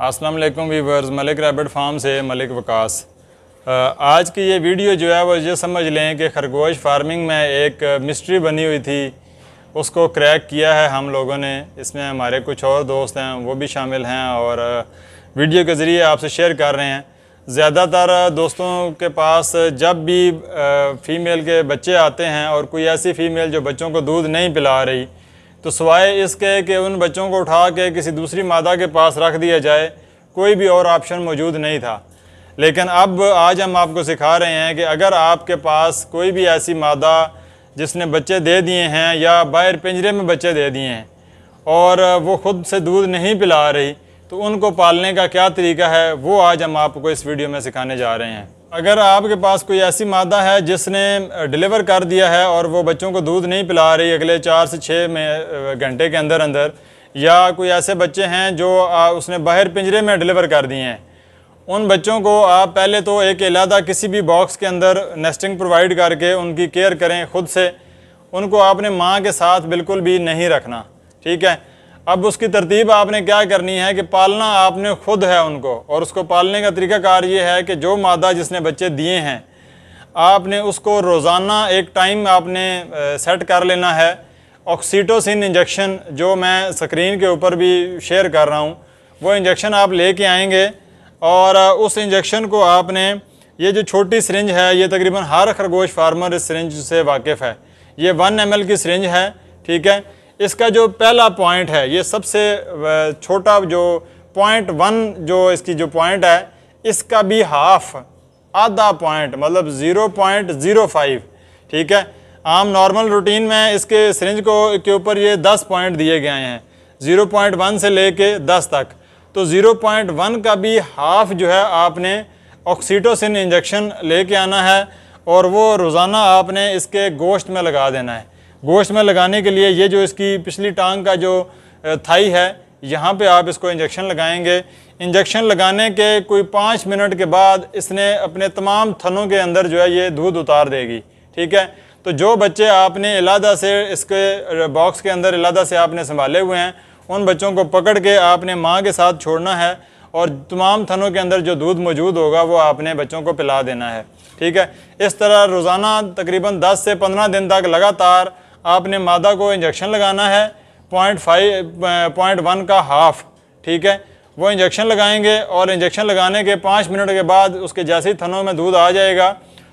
अस्सलाम वालेकुम viewers, Malik rabbit farm से मलिक वकास। आज की ये वीडियो जो है वो ये समझ लें कि खरगोश फार्मिंग में एक मिस्ट्री बनी हुई थी, उसको क्रैक किया है हम लोगों ने। इसमें हमारे कुछ और दोस्त हैं, वो भी शामिल हैं और वीडियो के ज़रिए आपसे शेयर कर रहे हैं। ज़्यादातर दोस्तों के पास जब भी फ़ीमेल के बच्चे आते हैं और कोई ऐसी फ़ीमेल जो बच्चों को दूध नहीं पिला रही, तो सिवाय इसके कि उन बच्चों को उठा के किसी दूसरी मादा के पास रख दिया जाए, कोई भी और ऑप्शन मौजूद नहीं था। लेकिन अब आज हम आपको सिखा रहे हैं कि अगर आपके पास कोई भी ऐसी मादा जिसने बच्चे दे दिए हैं या बाहर पिंजरे में बच्चे दे दिए हैं और वो ख़ुद से दूध नहीं पिला रही, तो उनको पालने का क्या तरीका है वो आज हम आपको इस वीडियो में सिखाने जा रहे हैं। अगर आपके पास कोई ऐसी मादा है जिसने डिलीवर कर दिया है और वो बच्चों को दूध नहीं पिला रही अगले 4 से 6 घंटे के अंदर अंदर, या कोई ऐसे बच्चे हैं जो उसने बाहर पिंजरे में डिलीवर कर दिए हैं, उन बच्चों को आप पहले तो एक अलहदा किसी भी बॉक्स के अंदर नेस्टिंग प्रोवाइड करके उनकी केयर करें खुद से। उनको आपने माँ के साथ बिल्कुल भी नहीं रखना, ठीक है। अब उसकी तरतीब आपने क्या करनी है कि पालना आपने खुद है उनको, और उसको पालने का तरीक़ाकार ये है कि जो मादा जिसने बच्चे दिए हैं आपने उसको रोज़ाना एक टाइम आपने सेट कर लेना है। ऑक्सीटोसिन इंजेक्शन जो मैं स्क्रीन के ऊपर भी शेयर कर रहा हूँ, वो इंजेक्शन आप लेके आएंगे और उस इंजेक्शन को आपने, ये जो छोटी सिरिंज है ये तकरीबन हर खरगोश फार्मर इस सिरिंज से वाकिफ़ है। ये 1 ml की सिरिंज है, ठीक है। इसका जो पहला पॉइंट है, ये सबसे छोटा जो .1 जो इसकी जो पॉइंट है, इसका भी हाफ, आधा पॉइंट मतलब 0.05, ठीक है। आम नॉर्मल रूटीन में इसके सिरिंज को के ऊपर ये 10 पॉइंट दिए गए हैं, 0.1 से लेके 10 तक। तो 0.1 का भी हाफ जो है आपने ऑक्सीटोसिन इंजेक्शन लेके आना है और वो रोज़ाना आपने इसके गोश्त में लगा देना है। गोश्त में लगाने के लिए ये जो इसकी पिछली टांग का जो थाई है, यहाँ पे आप इसको इंजेक्शन लगाएंगे। इंजेक्शन लगाने के कोई 5 मिनट के बाद इसने अपने तमाम थनों के अंदर जो है ये दूध उतार देगी, ठीक है। तो जो बच्चे आपने अलहदा से इसके बॉक्स के अंदर अलहदा से आपने संभाले हुए हैं, उन बच्चों को पकड़ के आपने माँ के साथ छोड़ना है और तमाम थनों के अंदर जो दूध मौजूद होगा वो आपने बच्चों को पिला देना है, ठीक है। इस तरह रोज़ाना तकरीबन 10 से 15 दिन तक लगातार आपने मादा को इंजेक्शन लगाना है। 0.1 का हाफ, ठीक है, वो इंजेक्शन लगाएंगे और इंजेक्शन लगाने के 5 मिनट के बाद उसके जैसे ही थनों में दूध आ जाएगा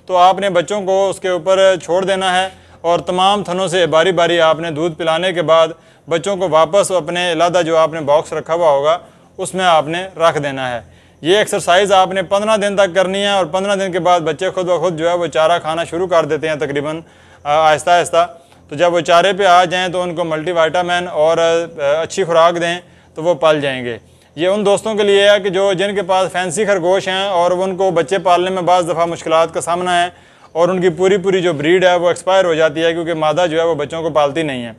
तो आपने बच्चों को उसके ऊपर छोड़ देना है और तमाम थनों से बारी बारी आपने दूध पिलाने के बाद बच्चों को वापस अपने अलहदा जो आपने बॉक्स रखा हुआ होगा उसमें आपने रख देना है। ये एक्सरसाइज आपने 15 दिन तक करनी है और 15 दिन के बाद बच्चे खुद ब खुद जो है वो चारा खाना शुरू कर देते हैं तकरीबन आहिस्ता आहिस्ता। तो जब वो चारे पे आ जाएं तो उनको मल्टीविटामिन और अच्छी खुराक दें तो वो पल जाएंगे। ये उन दोस्तों के लिए है कि जो जिनके पास फैंसी खरगोश हैं और उनको बच्चे पालने में बाज़ दफ़ा मुश्किलात का सामना है और उनकी पूरी जो ब्रीड है वो एक्सपायर हो जाती है क्योंकि मादा जो है वो बच्चों को पालती नहीं है।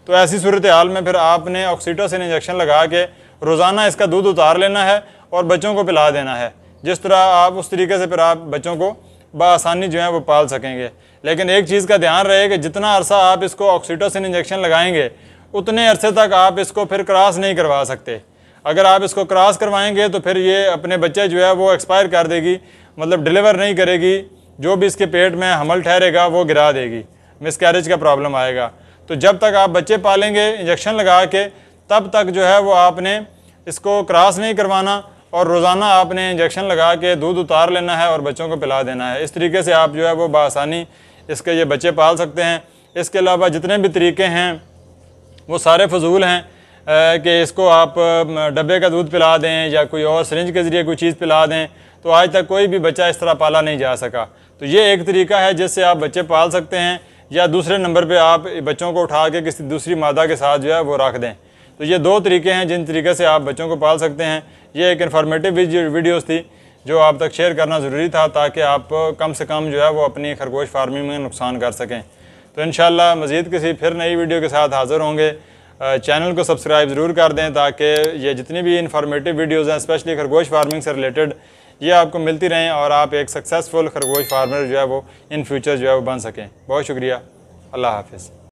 तो ऐसी सूरत हाल में फिर आपने ऑक्सीटोसिन इंजेक्शन लगा के रोज़ाना इसका दूध उतार लेना है और बच्चों को पिला देना है। जिस तरह आप उस तरीके से फिर आप बच्चों को बआसानी जो है वो पाल सकेंगे। लेकिन एक चीज़ का ध्यान रहे कि जितना अरसा आप इसको ऑक्सीटोसिन इंजेक्शन लगाएंगे उतने अरसे तक आप इसको फिर क्रॉस नहीं करवा सकते। अगर आप इसको क्रॉस करवाएंगे तो फिर ये अपने बच्चे जो है वो एक्सपायर कर देगी, मतलब डिलीवर नहीं करेगी। जो भी इसके पेट में हमल ठहरेगा वो गिरा देगी, मिसकैरेज का प्रॉब्लम आएगा। तो जब तक आप बच्चे पालेंगे इंजेक्शन लगा के, तब तक जो है वो आपने इसको क्रॉस नहीं करवाना और रोज़ाना आपने इंजेक्शन लगा के दूध उतार लेना है और बच्चों को पिला देना है। इस तरीके से आप जो है वो बआसानी इसके ये बच्चे पाल सकते हैं। इसके अलावा जितने भी तरीके हैं वो सारे फजूल हैं कि इसको आप डब्बे का दूध पिला दें या कोई और सिरिंज के ज़रिए कोई चीज़ पिला दें, तो आज तक कोई भी बच्चा इस तरह पाला नहीं जा सका। तो ये एक तरीका है जिससे आप बच्चे पाल सकते हैं। या दूसरे नंबर पर आप बच्चों को उठा के किसी दूसरी मादा के साथ जो है वो रख दें। तो ये 2 तरीके हैं जिन तरीके से आप बच्चों को पाल सकते हैं। ये एक इन्फॉर्मेटिव वीडियोस थी जो आप तक शेयर करना ज़रूरी था ताकि आप कम से कम जो है वो अपनी खरगोश फार्मिंग में नुकसान कर सकें। तो इंशाल्लाह मज़ीद किसी फिर नई वीडियो के साथ हाज़िर होंगे। चैनल को सब्सक्राइब ज़रूर कर दें ताकि ये जितनी भी इन्फॉर्मेटिव वीडियोज़ हैं स्पेशली खरगोश फार्मिंग से रिलेटेड ये आपको मिलती रहें और आप एक सक्सेसफुल खरगोश फार्मर जो है वो इन फ्यूचर जो है वो बन सकें। बहुत शुक्रिया। अल्लाह हाफ़िज़।